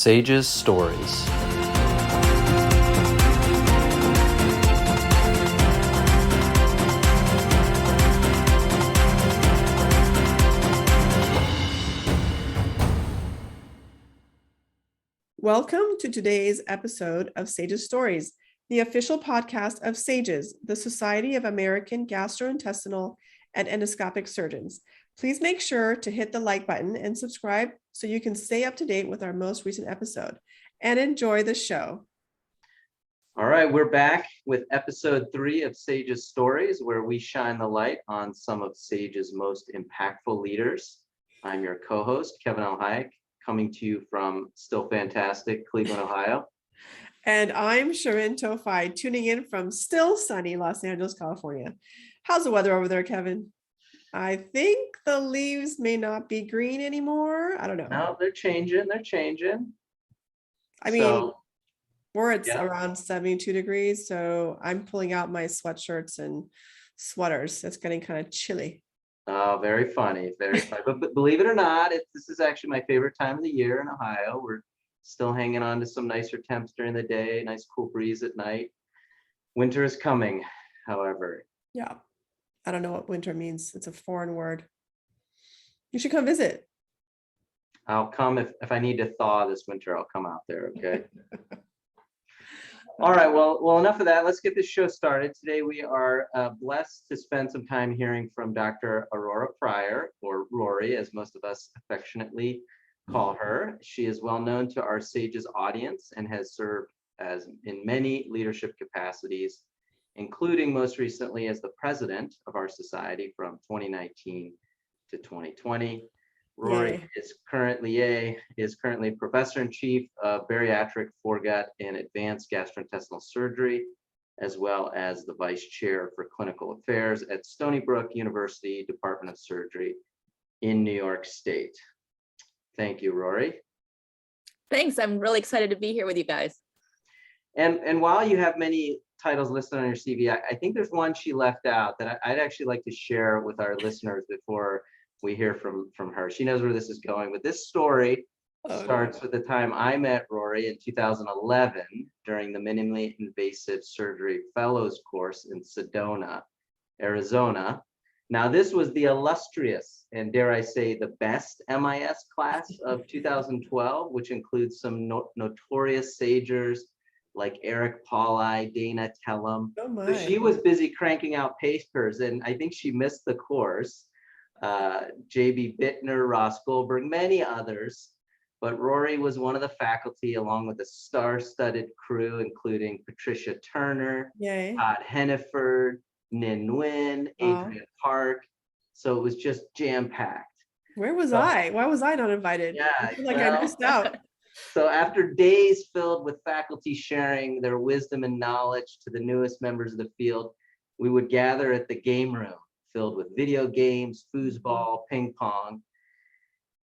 SAGES Stories. Welcome to today's episode of SAGES Stories, the official podcast of SAGES, the Society of American Gastrointestinal and Endoscopic Surgeons. Please make sure to hit the like button and subscribe so you can stay up to date with our most recent episode, and enjoy the show. All right, we're back with episode 3 of SAGES Stories, where we shine the light on some of SAGES' most impactful leaders. I'm your co-host, Kevin El Hayek, coming to you from still fantastic Cleveland, Ohio. And I'm Shirin Towfigh, tuning in from still sunny Los Angeles, California. How's the weather over there, Kevin? I think the leaves may not be green anymore. I don't know. No, they're changing. I mean, we're at around 72 degrees, so I'm pulling out my sweatshirts and sweaters. It's getting kind of chilly. Oh, very funny, very funny. But believe it or not, this is actually my favorite time of the year in Ohio. We're still hanging on to some nicer temps during the day, nice cool breeze at night. Winter is coming, however. Yeah, I don't know what winter means. It's a foreign word. You should come visit. I'll come if I need to thaw this winter. I'll come out there, okay? All right, well, enough of that. Let's get this show started. Today we are blessed to spend some time hearing from Dr. Aurora Pryor, or Rory, as most of us affectionately call her. She is well known to our SAGES audience and has served as in many leadership capacities, including most recently as the president of our society from 2019 to 2020. Rory is currently professor in chief of bariatric foregut and advanced gastrointestinal surgery, as well as the vice chair for clinical affairs at Stony Brook University Department of Surgery in New York State. Thank you, Rory. Thanks. I'm really excited to be here with you guys. And while you have many titles listed on your CV, I think there's one she left out that I'd actually like to share with our listeners before we hear from her. She knows where this is going, but this story starts with the time I met Rory in 2011 during the minimally invasive surgery fellows course in Sedona, Arizona. Now, this was the illustrious and, dare I say, the best MIS class of 2012, which includes some notorious sagers like Eric Pauli, Dana Tellum. Oh, so she was busy cranking out papers, and I think she missed the course. J.B. Bittner, Ross Goldberg, many others, but Rory was one of the faculty along with a star-studded crew, including Patricia Turner, Todd Henneford, Nin Nguyen, Adrian Park. So it was just jam-packed. Where was I? Why was I not invited? Yeah, I feel like I missed out. So after days filled with faculty sharing their wisdom and knowledge to the newest members of the field, we would gather at the game room, filled with video games, foosball, ping pong.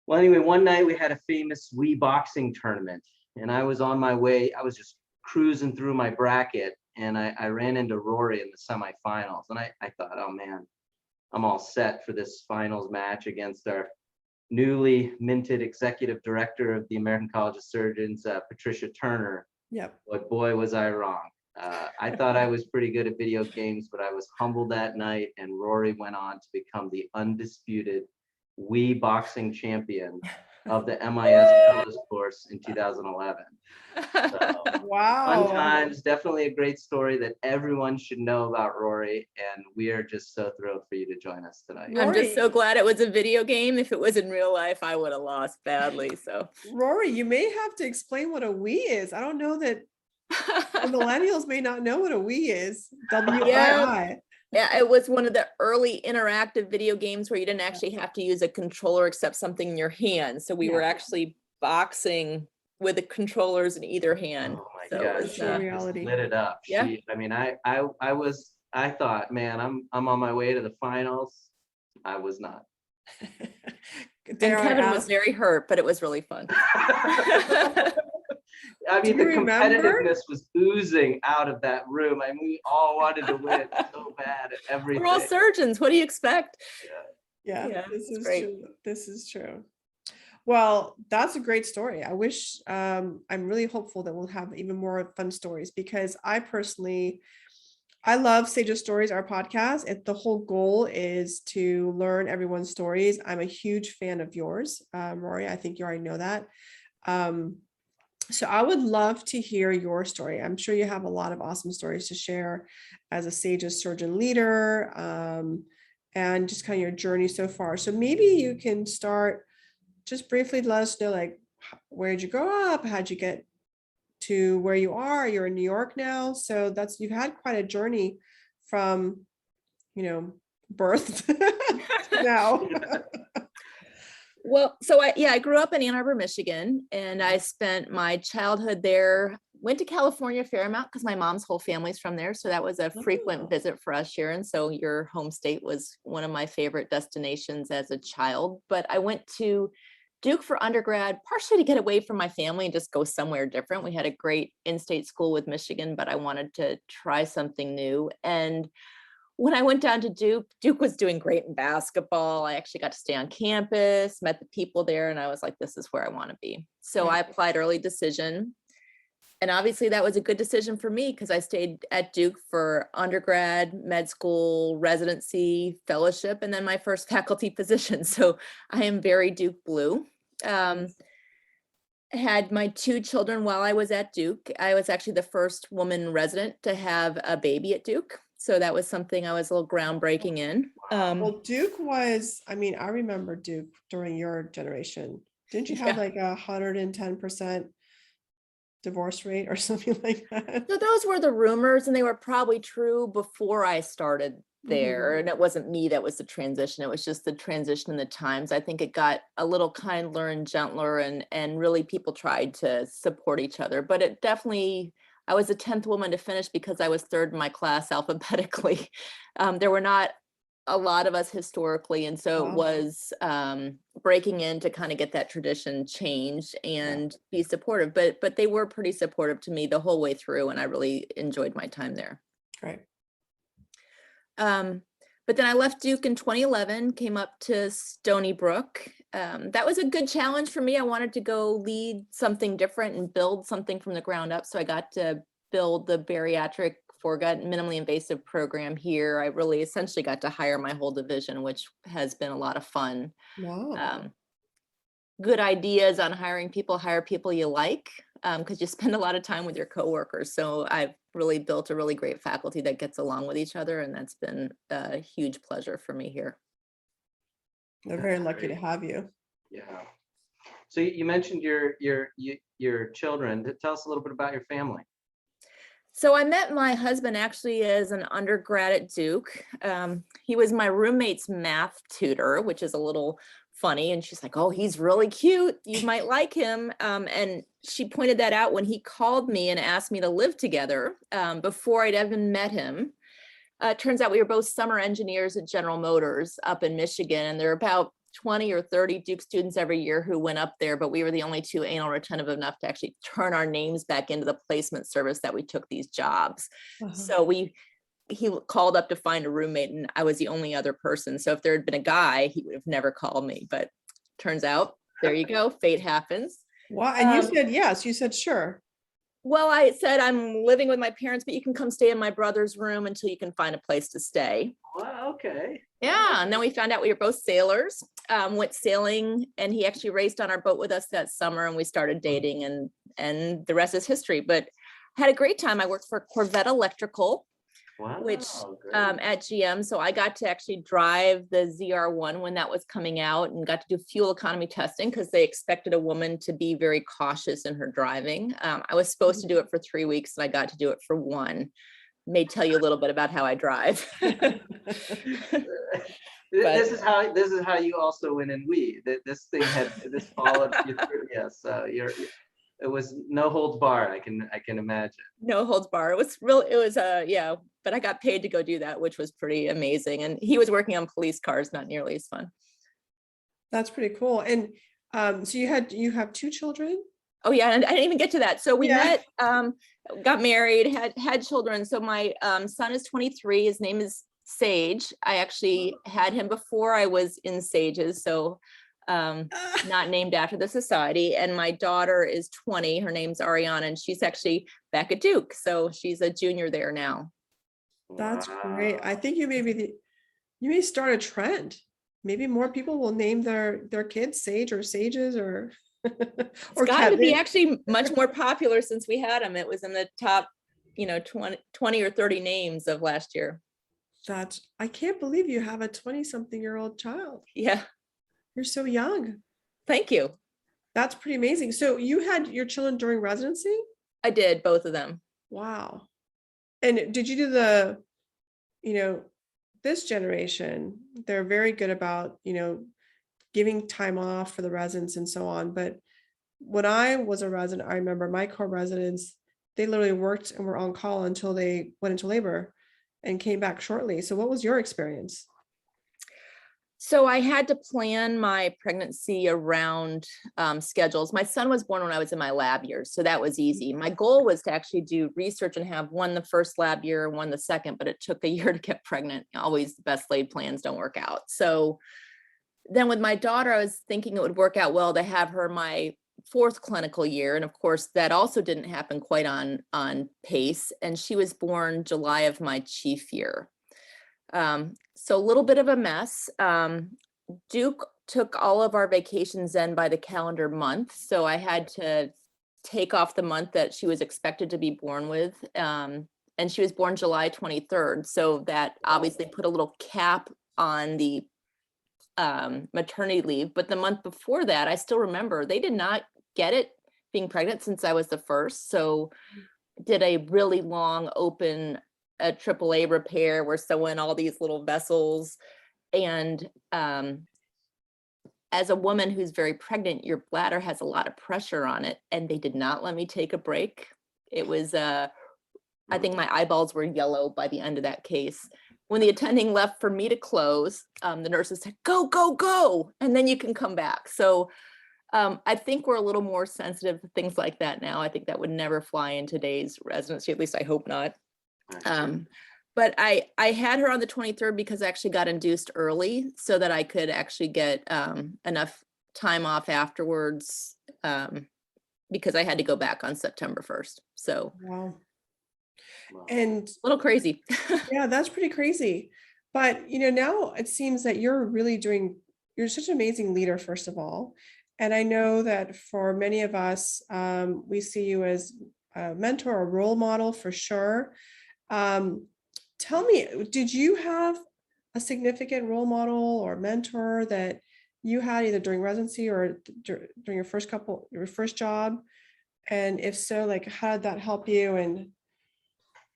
Well, anyway, one night we had a famous Wii Boxing tournament, and I was on my way. I was just cruising through my bracket, and I ran into Rory in the semifinals. And I thought, oh man, I'm all set for this finals match against our newly minted executive director of the American College of Surgeons, Patricia Turner. Yep. But boy, was I wrong. I thought I was pretty good at video games, but I was humbled that night, and Rory went on to become the undisputed Wii Boxing champion of the MIS fellows course in 2011. So, wow. Fun times, definitely a great story that everyone should know about Rory, and we are just so thrilled for you to join us tonight. I'm just so glad it was a video game. If it was in real life, I would have lost badly. So Rory, you may have to explain what a Wii is. I don't know that the millennials may not know what a Wii is. WII. Yeah, it was one of the early interactive video games where you didn't actually have to use a controller except something in your hand. So we were actually boxing with the controllers in either hand. Oh my so gosh, she reality. lit it up. Yeah. I thought, man, I'm on my way to the finals. I was not. And Kevin was very hurt, but it was really fun. I mean, the competitiveness was oozing out of that room. I mean, we all wanted to win so bad at everything. We're all surgeons. What do you expect? Yeah, Yeah, this is great. true. This is true. Well, that's a great story. I wish, I'm really hopeful that we'll have even more fun stories, because I love Sages Stories, our podcast. If the whole goal is to learn everyone's stories, I'm a huge fan of yours, Rory. I think you already know that. Um, so I would love to hear your story. I'm sure you have a lot of awesome stories to share as a Sages surgeon leader, and just kind of your journey so far. So maybe you can start, just briefly let us know, like, where'd you grow up? How'd you get to where you are? You're in New York now. So you've had quite a journey from, birth to now. Well, so I grew up in Ann Arbor, Michigan, and I spent my childhood there. Went to California a fair amount because my mom's whole family's from there. So that was a frequent visit for us, Shirin. So your home state was one of my favorite destinations as a child. But I went to Duke for undergrad, partially to get away from my family and just go somewhere different. We had a great in-state school with Michigan, but I wanted to try something new. And when I went down to Duke, Duke was doing great in basketball. I actually got to stay on campus, met the people there, and I was like, this is where I want to be. So I applied early decision. And obviously that was a good decision for me because I stayed at Duke for undergrad, med school, residency, fellowship, and then my first faculty position. So I am very Duke blue. Had my 2 children while I was at Duke. I was actually the first woman resident to have a baby at Duke. So that was something I was a little groundbreaking in. Well, Duke was, I remember Duke during your generation. Didn't you have like 110% divorce rate or something like that? So those were the rumors, and they were probably true before I started there. And it wasn't me that was the transition. It was just the transition in the times. I think it got a little kinder and gentler, and really people tried to support each other. But it definitely, I was the 10th woman to finish because I was 3rd in my class alphabetically. There were not a lot of us historically. And so it was breaking in to kind of get that tradition changed and be supportive. But they were pretty supportive to me the whole way through. And I really enjoyed my time there. Right. But then I left Duke in 2011, came up to Stony Brook. That was a good challenge for me. I wanted to go lead something different and build something from the ground up. So I got to build the bariatric foregut minimally invasive program here. I really essentially got to hire my whole division, which has been a lot of fun. Wow. Good ideas on hiring people, hire people you like, because you spend a lot of time with your coworkers. So I've really built a really great faculty that gets along with each other, and that's been a huge pleasure for me here. They're very lucky to have you. Yeah. So you mentioned your children. Tell us a little bit about your family. So I met my husband actually as an undergrad at Duke. He was my roommate's math tutor, which is a little funny. And she's like, oh, he's really cute. You might like him. And she pointed that out when he called me and asked me to live together before I'd even met him. Turns out we were both summer engineers at General Motors up in Michigan. And there are about 20 or 30 Duke students every year who went up there, but we were the only 2 anal retentive enough to actually turn our names back into the placement service that we took these jobs. So he called up to find a roommate, and I was the only other person. So if there had been a guy, he would have never called me, but turns out, there you go, fate happens. Wow. And you said yes, you said sure. Well, I said, I'm living with my parents, but you can come stay in my brother's room until you can find a place to stay. Well, okay. Yeah. And then we found out we were both sailors, went sailing, and he actually raced on our boat with us that summer, and we started dating, and the rest is history. But I had a great time. I worked for Corvette Electrical, which at GM. So I got to actually drive the ZR1 when that was coming out, and got to do fuel economy testing because they expected a woman to be very cautious in her driving. I was supposed to do it for 3 weeks, and I got to do it for 1. May tell you a little bit about how I drive. This is how you also win in Wii. This thing had this followed you through. Yes, it was no holds barred. I can imagine. No holds barred. It was real. It was yeah. But I got paid to go do that, which was pretty amazing. And he was working on police cars, not nearly as fun. That's pretty cool. And so you have 2 children? Oh yeah, and I didn't even get to that. So we met, got married, had children. So my son is 23. His name is Sage. I actually had him before I was in SAGES. So not named after the society. And my daughter is 20. Her name's Ariana, and she's actually back at Duke. So she's a junior there now. That's great. I think you may start a trend. Maybe more people will name their kids Sage or Sages or It's gotten to be actually much more popular since we had them. It was in the top, 20 or 30 names of last year. I can't believe you have a 20-something-year-old child. Yeah. You're so young. Thank you. That's pretty amazing. So you had your children during residency? I did, both of them. Wow. And did you do this generation, they're very good about, giving time off for the residents and so on. But when I was a resident, I remember my co-residents, they literally worked and were on call until they went into labor and came back shortly. So what was your experience? So I had to plan my pregnancy around schedules. My son was born when I was in my lab years, so that was easy. My goal was to actually do research and have one the first lab year, one the second, but it took a year to get pregnant. Always the best laid plans don't work out. So then with my daughter, I was thinking it would work out well to have her my fourth clinical year. And of course, that also didn't happen quite on pace. And she was born July of my chief year. So a little bit of a mess. Duke took all of our vacations in by the calendar month. So I had to take off the month that she was expected to be born with. And she was born July 23rd. So that obviously put a little cap on the maternity leave. But the month before that, I still remember they did not get it being pregnant since I was the first. So did a really long open a AAA repair. We're sewing all these little vessels. And as a woman who's very pregnant, your bladder has a lot of pressure on it. And they did not let me take a break. It was, I think my eyeballs were yellow by the end of that case. When the attending left for me to close, the nurses said, go, go, go, and then you can come back. So I think we're a little more sensitive to things like that now. I think that would never fly in today's residency, at least I hope not. But I had her on the 23rd because I actually got induced early so that I could actually get enough time off afterwards because I had to go back on September 1st. So wow. And a little crazy. Yeah, that's pretty crazy. But now it seems that you're such an amazing leader, first of all. And I know that for many of us, we see you as a mentor or role model for sure. Tell me, did you have a significant role model or mentor that you had either during residency or during your first job? And if so, like, how did that help you? And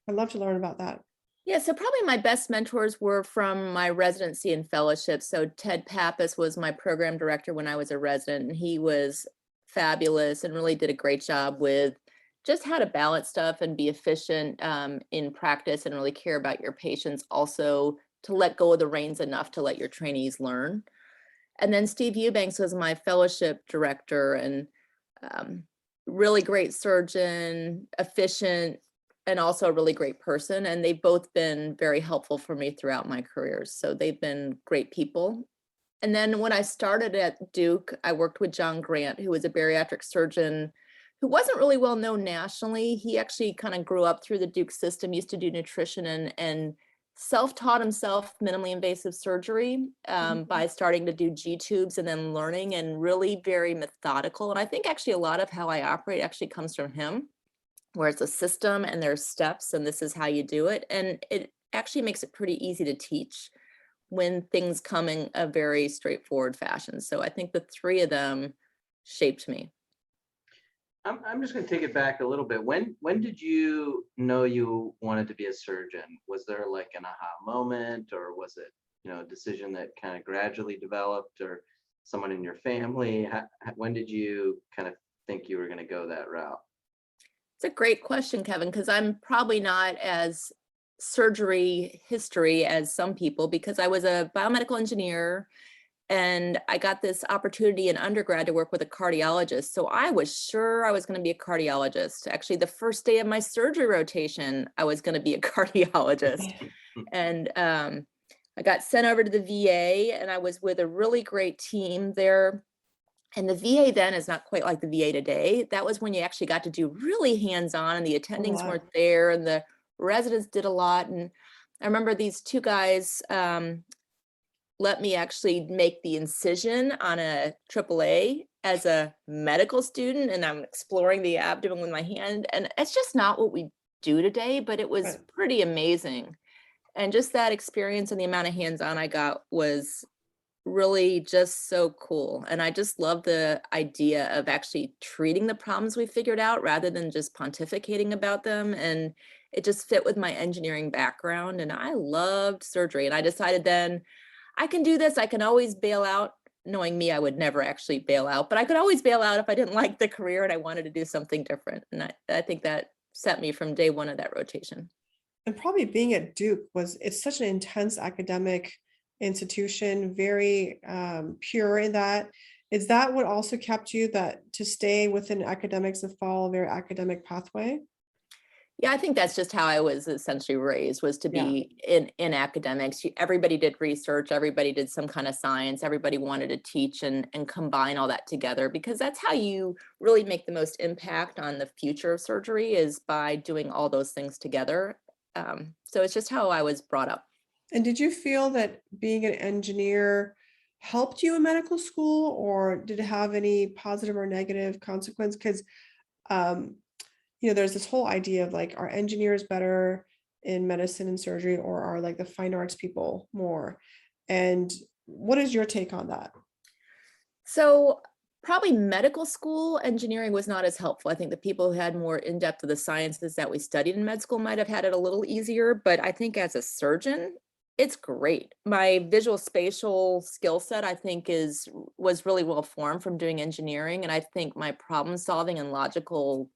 I'd love to learn about that. Yeah, so probably my best mentors were from my residency and fellowship. So Ted Pappas was my program director when I was a resident, and he was fabulous and really did a great job with just how to balance stuff and be efficient in practice and really care about your patients. Also to let go of the reins enough to let your trainees learn. And then Steve Eubanks was my fellowship director and really great surgeon, efficient, and also a really great person. And they've both been very helpful for me throughout my careers. So they've been great people. And then when I started at Duke, I worked with John Grant, who was a bariatric surgeon who wasn't really well known nationally. He actually kind of grew up through the Duke system, used to do nutrition and self-taught himself minimally invasive surgery by starting to do G-tubes and then learning, and really very methodical. And I think actually a lot of how I operate actually comes from him, where it's a system and there's steps and this is how you do it. And it actually makes it pretty easy to teach when things come in a very straightforward fashion. So I think the three of them shaped me. I'm just going to take it back a little bit. When did you know you wanted to be a surgeon? Was there like an aha moment, or was it, a decision that kind of gradually developed, or someone in your family? When did you kind of think you were going to go that route? It's a great question, Kevin, because I'm probably not as surgery history as some people, because I was a biomedical engineer and I got this opportunity in undergrad to work with a cardiologist. So I was sure I was going to be a cardiologist. Actually, the first day of my surgery rotation, I was going to be a cardiologist. And I got sent over to the VA, and I was with a really great team there. And the VA then is not quite like the VA today. That was when you actually got to do really hands-on, and the attendings wow. weren't there, and the residents did a lot. And I remember these two guys let me actually make the incision on a AAA as a medical student, and I'm exploring the abdomen with my hand. And it's just not what we do today, but it was Right. pretty amazing. And just that experience and the amount of hands-on I got was really just so cool. And I just love the idea of actually treating the problems we figured out rather than just pontificating about them. And it just fit with my engineering background. And I loved surgery. And I decided then I can do this. I can always bail out. Knowing me, I would never actually bail out, but I could always bail out if I didn't like the career and I wanted to do something different. And I think that set me from day one of that rotation. And probably being at Duke it's such an intense academic institution, very pure in that. Is that what also kept you to stay within academics and follow a very academic pathway? Yeah, I think that's just how I was essentially raised, was to Yeah. be in academics. Everybody did research, everybody did some kind of science, everybody wanted to teach and combine all that together, because that's how you really make the most impact on the future of surgery, is by doing all those things together. So it's just how I was brought up. And did you feel that being an engineer helped you in medical school, or did it have any positive or negative consequence? Because there's this whole idea of like, are engineers better in medicine and surgery, or are like the fine arts people more? And what is your take on that? So probably medical school engineering was not as helpful. I think the people who had more in-depth of the sciences that we studied in med school might have had it a little easier, but I think as a surgeon, it's great. My visual spatial skill set, I think, was really well formed from doing engineering. And I think my problem solving and logical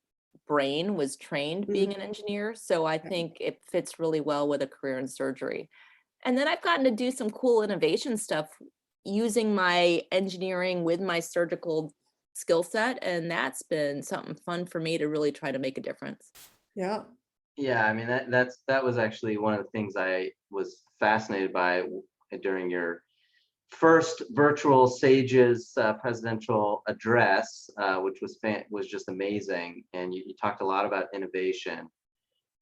brain was trained being an engineer. So I think it fits really well with a career in surgery. And then I've gotten to do some cool innovation stuff using my engineering with my surgical skill set. And that's been something fun for me to really try to make a difference. Yeah. Yeah, I mean, that was actually one of the things I was fascinated by during your first virtual SAGES presidential address, which was just amazing. And you talked a lot about innovation.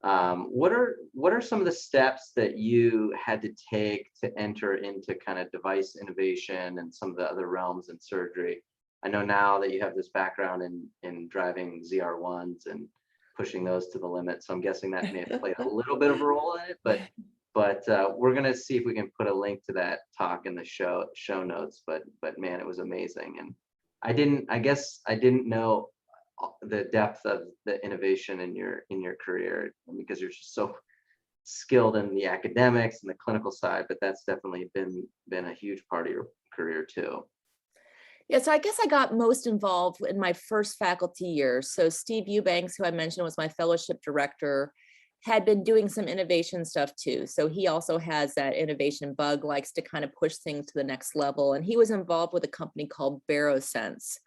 What are some of the steps that you had to take to enter into kind of device innovation and some of the other realms in surgery? I know now that you have this background in driving ZR1s and pushing those to the limit, so I'm guessing that may have played a little bit of a role in it. But we're gonna see if we can put a link to that talk in the show notes. But man, it was amazing, and I guess I didn't know the depth of the innovation in your career, because you're just so skilled in the academics and the clinical side. But that's definitely been a huge part of your career too. Yeah, so I guess I got most involved in my first faculty year. So Steve Eubanks, who I mentioned was my fellowship director, had been doing some innovation stuff too. So he also has that innovation bug, likes to kind of push things to the next level. And he was involved with a company called Barosense.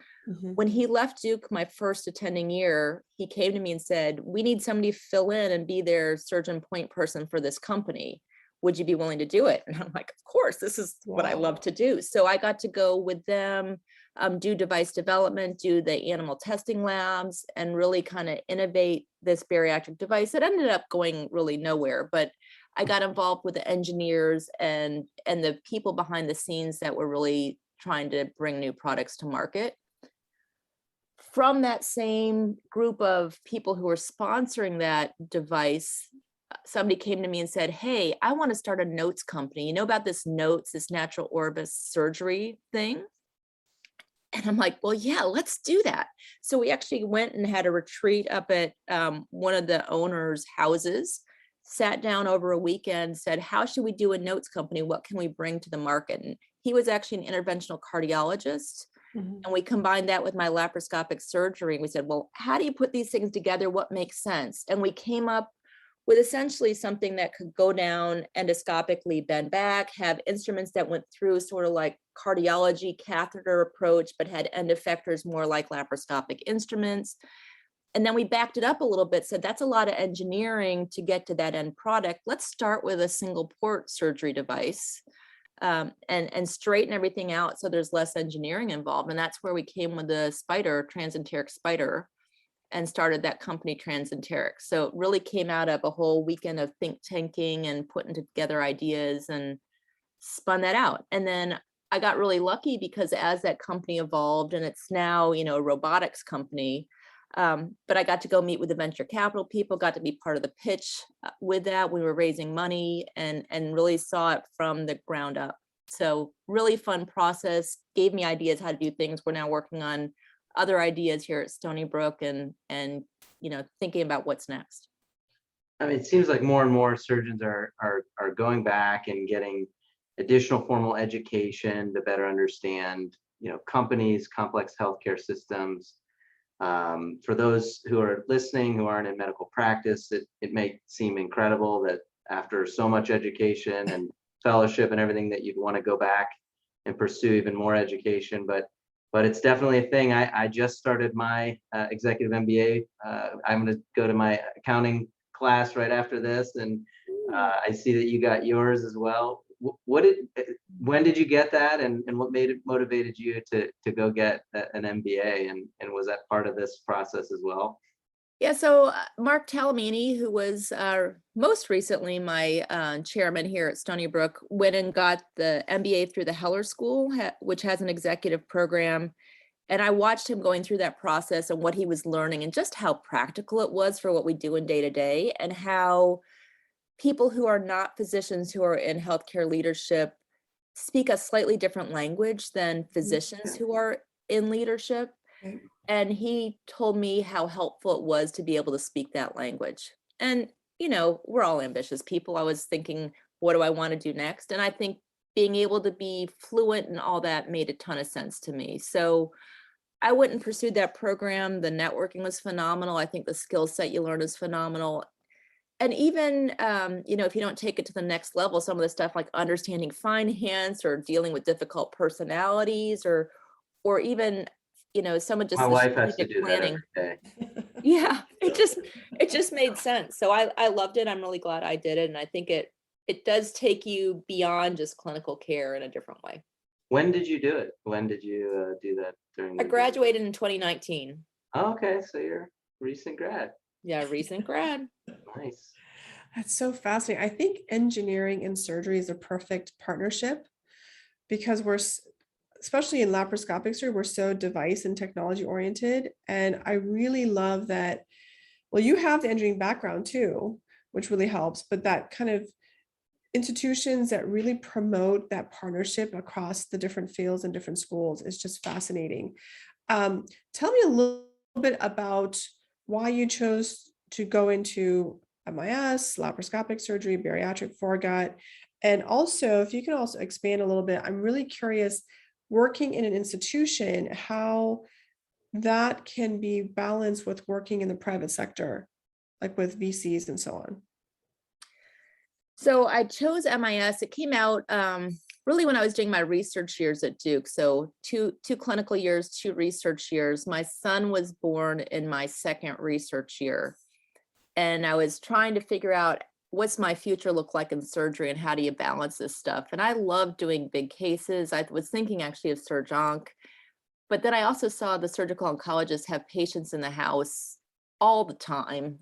When he left Duke my first attending year, he came to me and said, we need somebody to fill in and be their surgeon point person for this company. Would you be willing to do it? And I'm like, of course, this is what I love to do. So I got to go with them, do device development, do the animal testing labs, and really kind of innovate this bariatric device. It ended up going really nowhere, but I got involved with the engineers and the people behind the scenes that were really trying to bring new products to market. From that same group of people who were sponsoring that device, somebody came to me and said, hey, I want to start a notes company. You know about this notes, this natural orbis surgery thing? And I'm like, well, yeah, let's do that. So we actually went and had a retreat up at one of the owner's houses, sat down over a weekend, said, how should we do a notes company? What can we bring to the market? And he was actually an interventional cardiologist. And we combined that with my laparoscopic surgery. And we said, well, how do you put these things together? What makes sense? And we came up with essentially something that could go down endoscopically, bend back, have instruments that went through sort of like cardiology catheter approach, but had end effectors more like laparoscopic instruments. And then we backed it up a little bit, said that's a lot of engineering to get to that end product. Let's start with a single port surgery device, and straighten everything out so there's less engineering involved. And that's where we came with the spider, transenteric spider, and started that company Transenteric. So it really came out of a whole weekend of think tanking and putting together ideas and spun that out. And then I got really lucky because as that company evolved, and it's now, a robotics company, but I got to go meet with the venture capital people, got to be part of the pitch with that. We were raising money and really saw it from the ground up. So really fun process, gave me ideas how to do things. We're now working on other ideas here at Stony Brook and thinking about what's next. I mean, it seems like more and more surgeons are going back and getting additional formal education to better understand, companies, complex healthcare systems. For those who are listening, who aren't in medical practice, it may seem incredible that after so much education and fellowship and everything that you'd want to go back and pursue even more education, but it's definitely a thing. I just started my executive MBA. I'm going to go to my accounting class right after this, and I see that you got yours as well. When did you get that, and what motivated you to go get an MBA, and was that part of this process as well? Yeah, so Mark Talamini, who was most recently my chairman here at Stony Brook, went and got the MBA through the Heller School, which has an executive program. And I watched him going through that process and what he was learning and just how practical it was for what we do in day to day, and how people who are not physicians who are in healthcare leadership speak a slightly different language than physicians who are in leadership. Okay. And he told me how helpful it was to be able to speak that language. And, we're all ambitious people. I was thinking, what do I want to do next? And I think being able to be fluent and all that made a ton of sense to me. So I went and pursued that program. The networking was phenomenal. I think the skill set you learn is phenomenal. And even, if you don't take it to the next level, some of the stuff like understanding finance or dealing with difficult personalities or even, some of just My the wife has to strategic do that planning. every day. Yeah, it just made sense. So I loved it. I'm really glad I did it. And I think it does take you beyond just clinical care in a different way. When did you do it? When did you do that during I graduated in 2019. Oh, okay, so you're a recent grad. Yeah, recent grad. Nice. That's so fascinating. I think engineering and surgery is a perfect partnership because especially in laparoscopic surgery, we're so device and technology oriented. And I really love that. Well, you have the engineering background too, which really helps, but that kind of institutions that really promote that partnership across the different fields and different schools is just fascinating. Tell me a little bit about why you chose to go into MIS, laparoscopic surgery, bariatric foregut, and also if you can also expand a little bit, I'm really curious, working in an institution, how that can be balanced with working in the private sector, like with VCs and so on. So I chose MIS. It came out really when I was doing my research years at Duke. So two clinical years, 2 research years. My son was born in my second research year. And I was trying to figure out what's my future look like in surgery and how do you balance this stuff? And I love doing big cases. I was thinking actually of Surg-Onc, but then I also saw the surgical oncologists have patients in the house all the time,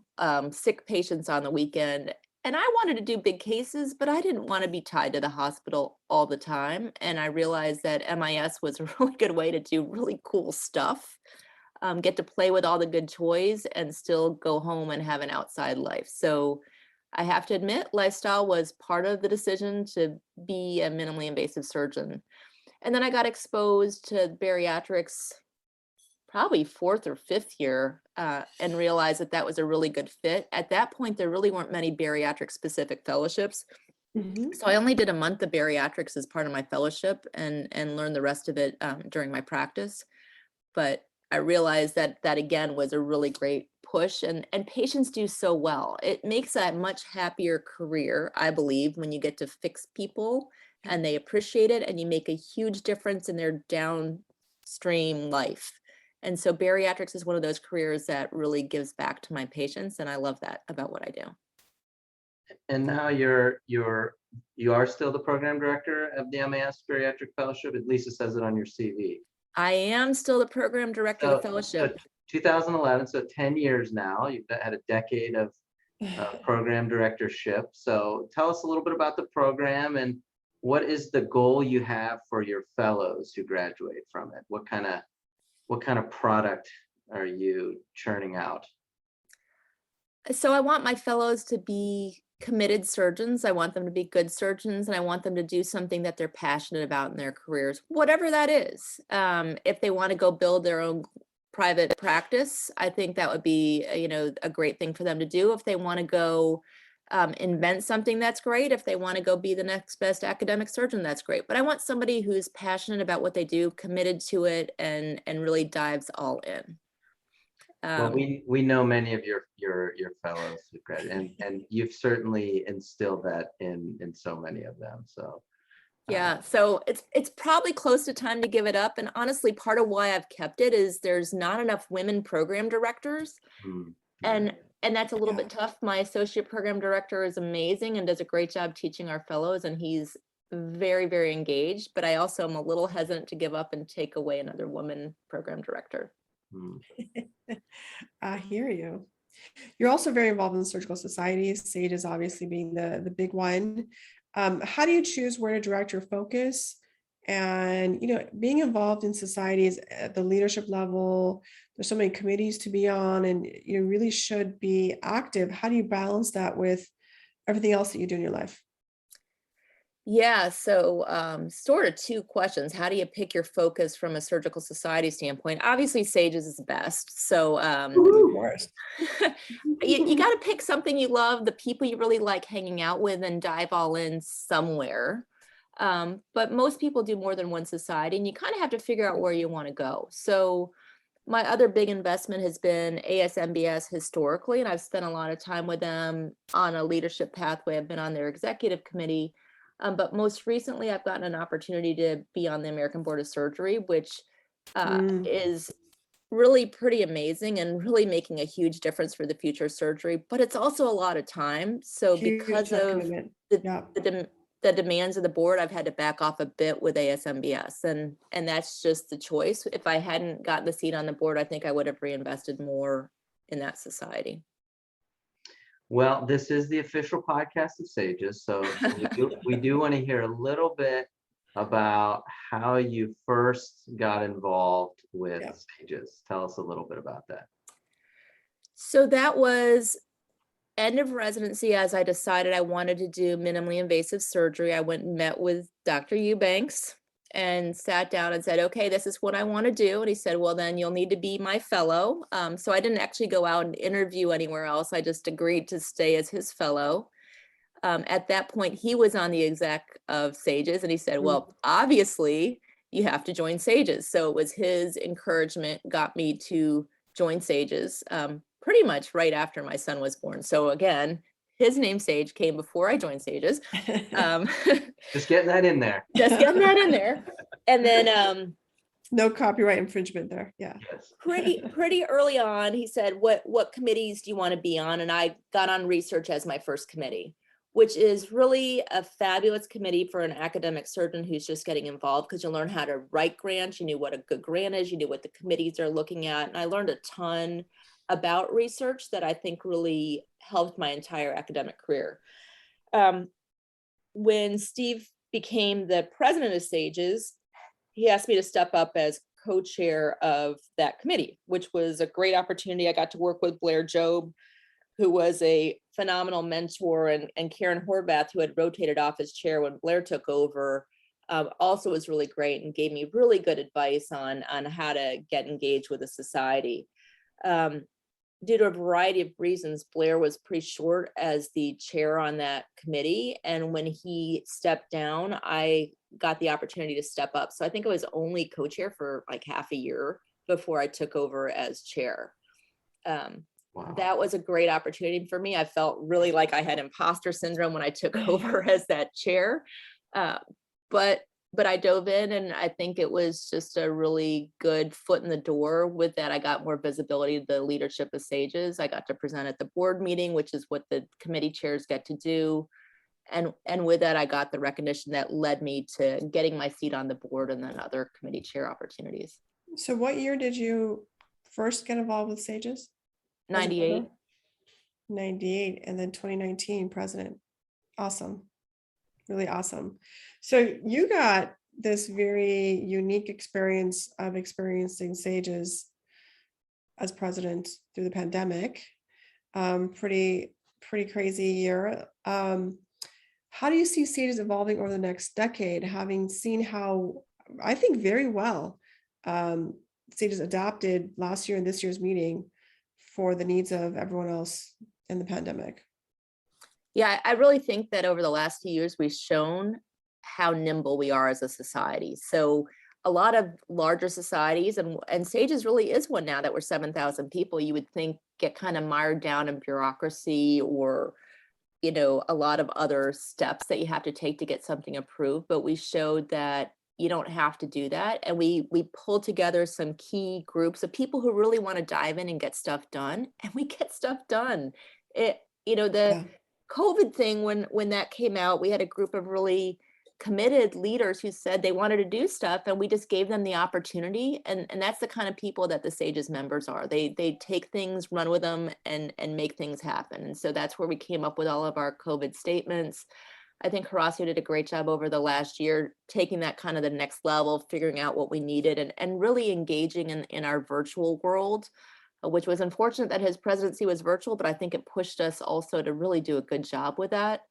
sick patients on the weekend. And I wanted to do big cases, but I didn't want to be tied to the hospital all the time. And I realized that MIS was a really good way to do really cool stuff, get to play with all the good toys and still go home and have an outside life. So I have to admit, lifestyle was part of the decision to be a minimally invasive surgeon. And then I got exposed to bariatrics probably 4th or 5th year and realized that was a really good fit. At that point, there really weren't many bariatric specific fellowships. Mm-hmm. So I only did a month of bariatrics as part of my fellowship and learned the rest of it during my practice. But I realized that again was a really great push, and patients do so well. It makes a much happier career, I believe, when you get to fix people and they appreciate it and you make a huge difference in their downstream life. And so bariatrics is one of those careers that really gives back to my patients. And I love that about what I do. And now you are still the program director of the MAS Bariatric Fellowship. At least it says it on your CV. I am still the program director of the fellowship. 2011, so 10 years now. You've had a decade of program directorship. So tell us a little bit about the program and what is the goal you have for your fellows who graduate from it? What kind of product are you churning out? So I want my fellows to be committed surgeons. I want them to be good surgeons, and I want them to do something that they're passionate about in their careers, whatever that is. If they want to go build their own private practice, I think that would be, a great thing for them to do. If they want to go invent something, that's great. If they want to go be the next best academic surgeon, that's great. But I want somebody who's passionate about what they do, committed to it, and really dives all in. Well, we know many of your fellows, and you've certainly instilled that in so many of them. So yeah, so it's probably close to time to give it up. And honestly, part of why I've kept it is there's not enough women program directors, and that's a little bit tough. My associate program director is amazing and does a great job teaching our fellows, and he's very, very engaged. But I also am a little hesitant to give up and take away another woman program director. I hear you. You're also very involved in the surgical societies, SAGES obviously being the big one. How do you choose where to direct your focus? And, being involved in societies at the leadership level, there's so many committees to be on, and you really should be active. How do you balance that with everything else that you do in your life? Yeah, so sort of two questions. How do you pick your focus from a surgical society standpoint? Obviously, SAGES is the best. So Of course. you got to pick something you love, the people you really like hanging out with, and dive all in somewhere. But most people do more than one society, and you kind of have to figure out where you want to go. So my other big investment has been ASMBS historically, and I've spent a lot of time with them on a leadership pathway. I've been on their executive committee. But most recently, I've gotten an opportunity to be on the American Board of Surgery, which is really pretty amazing and really making a huge difference for the future of surgery. But it's also a lot of time. So because of the demands of the board, I've had to back off a bit with ASMBS, and that's just the choice. If I hadn't gotten the seat on the board, I think I would have reinvested more in that society. Well, this is the official podcast of SAGES, so we do want to hear a little bit about how you first got involved with SAGES. Tell us a little bit about that. So that was end of residency. As I decided I wanted to do minimally invasive surgery, I went and met with Dr. Eubanks and sat down and said, okay, this is what I want to do. And he said, well, then you'll need to be my fellow. So I didn't actually go out and interview anywhere else. I just agreed to stay as his fellow. At that point, he was on the exec of SAGES, and he said, well, obviously you have to join SAGES. So it was his encouragement got me to join SAGES pretty much right after my son was born. So again, his name Sage came before I joined SAGES. Just getting that in there. Just getting that in there. And then no copyright infringement there. Yeah. Pretty early on, he said, what committees do you want to be on? And I got on research as my first committee, which is really a fabulous committee for an academic surgeon who's just getting involved, because you learn how to write grants. You knew what a good grant is. You knew what the committees are looking at. And I learned a ton about research that I think really helped my entire academic career. When Steve became the president of SAGES, he asked me to step up as co-chair of that committee, which was a great opportunity. I got to work with Blair Jobe, who was a phenomenal mentor, and Karen Horvath, who had rotated off as chair when Blair took over, also was really great and gave me really good advice on how to get engaged with the society. Due to a variety of reasons, Blair was pretty short as the chair on that committee. And when he stepped down, I got the opportunity to step up. So I think I was only co-chair for like half a year before I took over as chair. Wow. That was a great opportunity for me. I felt really like I had imposter syndrome when I took over as that chair. But but I dove in, and I think it was just a really good foot in the door. With that, I got more visibility to the leadership of SAGES. I got to present at the board meeting, which is what the committee chairs get to do. And with that, I got the recognition that led me to getting my seat on the board and then other committee chair opportunities. So what year did you first get involved with SAGES? 98. 98, and then 2019 president. Awesome. Really awesome. So you got this very unique experience of experiencing SAGES as president through the pandemic. Pretty crazy year. How do you see SAGES evolving over the next decade, having seen how, I think very well, SAGES adapted last year and this year's meeting for the needs of everyone else in the pandemic? Yeah, I really think that over the last few years, we've shown how nimble we are as a society. So a lot of larger societies, and SAGES really is one now that we're 7,000 people, you would think get kind of mired down in bureaucracy or, you know, a lot of other steps that you have to take to get something approved. But we showed that you don't have to do that. And we pulled together some key groups of people who really want to dive in and get stuff done. And we get stuff done. The COVID thing, when that came out, we had a group of really committed leaders who said they wanted to do stuff, and we just gave them the opportunity. And that's the kind of people that the SAGES members are. They take things, run with them, and make things happen. And so that's where we came up with all of our COVID statements. I think Horacio did a great job over the last year, taking that kind of the next level, figuring out what we needed, and really engaging in our virtual world, which was unfortunate that his presidency was virtual, but I think it pushed us also to really do a good job with that.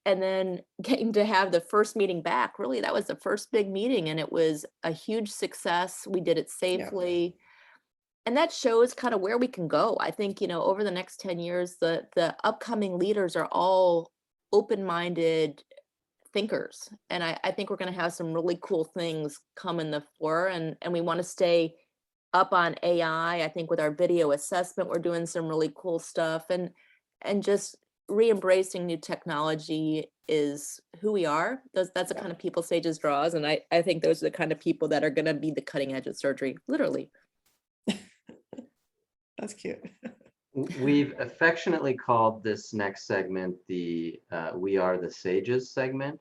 And then getting to have the first meeting back, really, that was the first big meeting, and it was a huge success. We did it safely. Yeah. And that shows kind of where we can go. I think, you know, over the next 10 years, the upcoming leaders are all open-minded thinkers. And I think we're going to have some really cool things come in the fore, and we want to stay up on AI. I think with our video assessment, we're doing some really cool stuff, and just re-embracing new technology is who we are. That's the kind of people SAGES draws. And I think those are the kind of people that are going to be the cutting edge of surgery, literally. That's cute. We've affectionately called this next segment the We Are the SAGES segment.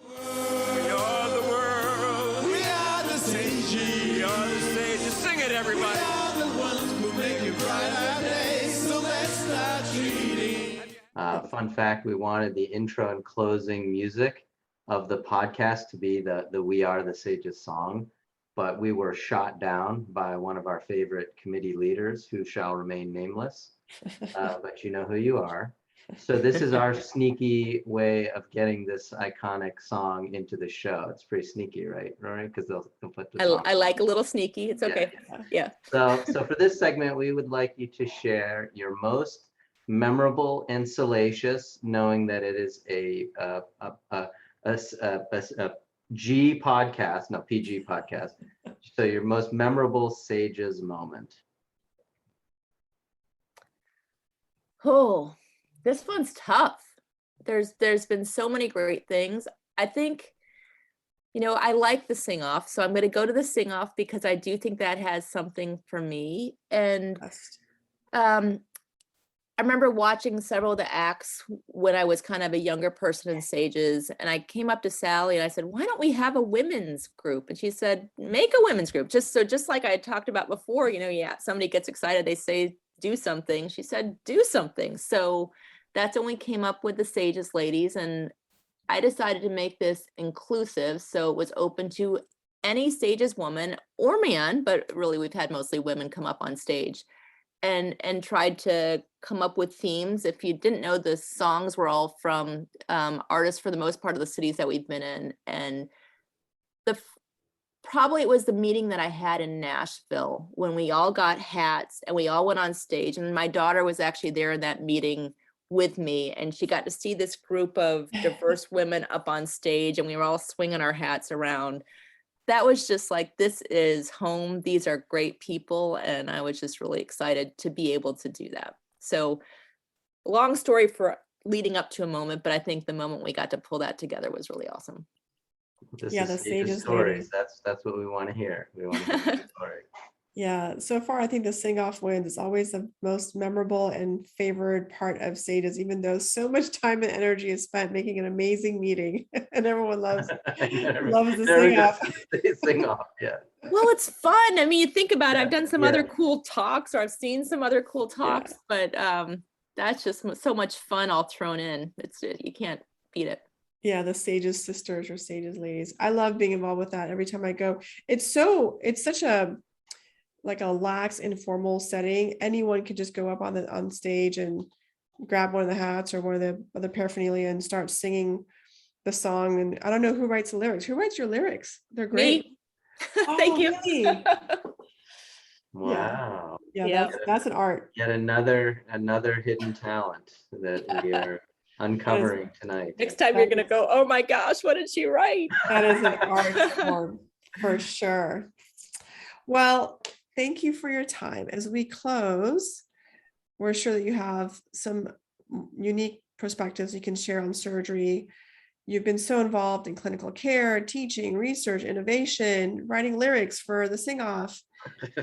We are the world. We are the SAGES. We are the SAGES. Sing it, everybody. We are the ones who make it bright our day. So let's start treating. Fun fact, we wanted the intro and closing music of the podcast to be the We Are the SAGES song, but we were shot down by one of our favorite committee leaders who shall remain nameless, but you know who you are. So this is our sneaky way of getting this iconic song into the show. It's pretty sneaky, right, Rory? Because they'll put the song. I like a little sneaky. It's okay. Yeah. So for this segment, we would like you to share your most memorable and salacious, knowing that it is a G podcast, no, PG podcast. So your most memorable SAGES moment. Oh, this one's tough. There's been so many great things. I think, you know, I like the sing off, so I'm going to go to the sing off because I do think that has something for me. And I remember watching several of the acts when I was kind of a younger person in SAGES, and I came up to Sally and I said, why don't we have a women's group? And she said, make a women's group. Just like I had talked about before, you know, yeah, somebody gets excited, they say, do something. She said, do something. So that's when we came up with the SAGES ladies, and I decided to make this inclusive. So it was open to any SAGES woman or man, but really we've had mostly women come up on stage. And tried to come up with themes. If you didn't know, the songs were all from artists for the most part of the cities that we've been in. And probably it was the meeting that I had in Nashville when we all got hats and we all went on stage. And my daughter was actually there in that meeting with me, and she got to see this group of diverse women up on stage, and we were all swinging our hats around. That was just like, this is home. These are great people. And I was just really excited to be able to do that. So long story for leading up to a moment, but I think the moment we got to pull that together was really awesome. This Yeah, is the Sage's Sages stories. lady. That's what we want to hear. We want to hear the story. Yeah, so far I think the sing-off wins is always the most memorable and favored part of Sages, even though so much time and energy is spent making an amazing meeting, and everyone loves the sing-off. They sing off, yeah. Well, it's fun. I mean, you think about it, I've done some Yeah. other cool talks, or I've seen some other cool talks, but that's just so much fun all thrown in. You can't beat it. Yeah, the Sages sisters or Sages ladies. I love being involved with that every time I go. It's such a like a lax, informal setting. Anyone could just go up on stage and grab one of the hats or one of the other paraphernalia and start singing the song. And I don't know who writes the lyrics. Who writes your lyrics? They're great. Me. Oh, Thank you. really? Wow. Yeah, Yeah. that's an art. Yet another hidden talent that we are uncovering tonight. Next time you're gonna go, oh my gosh, what did she write? That is an art form for sure. Well, thank you for your time. As we close, we're sure that you have some unique perspectives you can share on surgery. You've been so involved in clinical care, teaching, research, innovation, writing lyrics for the sing-off.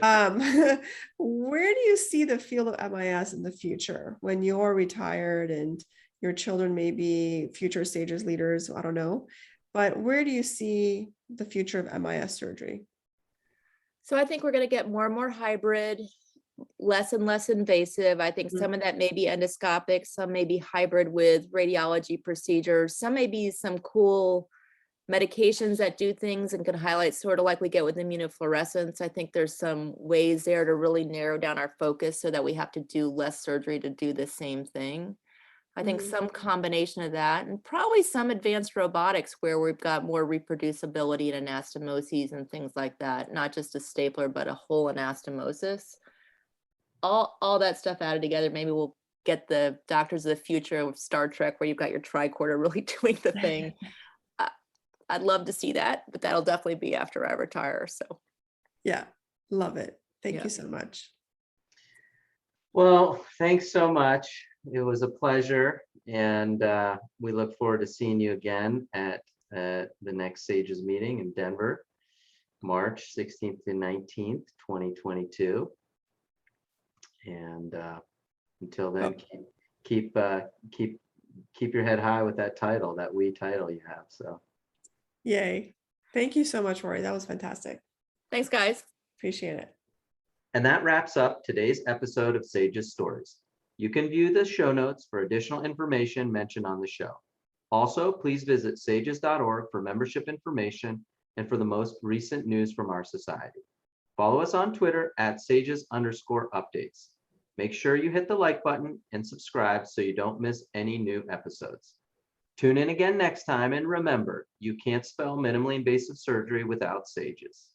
Where do you see the field of MIS in the future when you're retired and your children may be future Sages leaders? I don't know. But where do you see the future of MIS surgery? So I think we're going to get more and more hybrid, less and less invasive. I think some of that may be endoscopic, some may be hybrid with radiology procedures, some may be some cool medications that do things and can highlight sort of like we get with immunofluorescence. I think there's some ways there to really narrow down our focus so that we have to do less surgery to do the same thing. I think some combination of that, and probably some advanced robotics where we've got more reproducibility and anastomoses and things like that, not just a stapler, but a whole anastomosis. All that stuff added together, maybe we'll get the doctors of the future of Star Trek where you've got your tricorder really doing the thing. I'd love to see that, but that'll definitely be after I retire. So yeah, love it. Thank you so much. Well, thanks so much. It was a pleasure, and we look forward to seeing you again at the next SAGES meeting in Denver, March 16th to 19th, 2022. And until then, keep your head high with that title, that Wii title you have. So, yay! Thank you so much, Rory. That was fantastic. thanks, guys. Appreciate it. And that wraps up today's episode of SAGES Stories. You can view the show notes for additional information mentioned on the show. Also, please visit sages.org for membership information and for the most recent news from our society. Follow us on Twitter at @sages_updates. Make sure you hit the like button and subscribe so you don't miss any new episodes. Tune in again next time, and remember, you can't spell minimally invasive surgery without SAGES.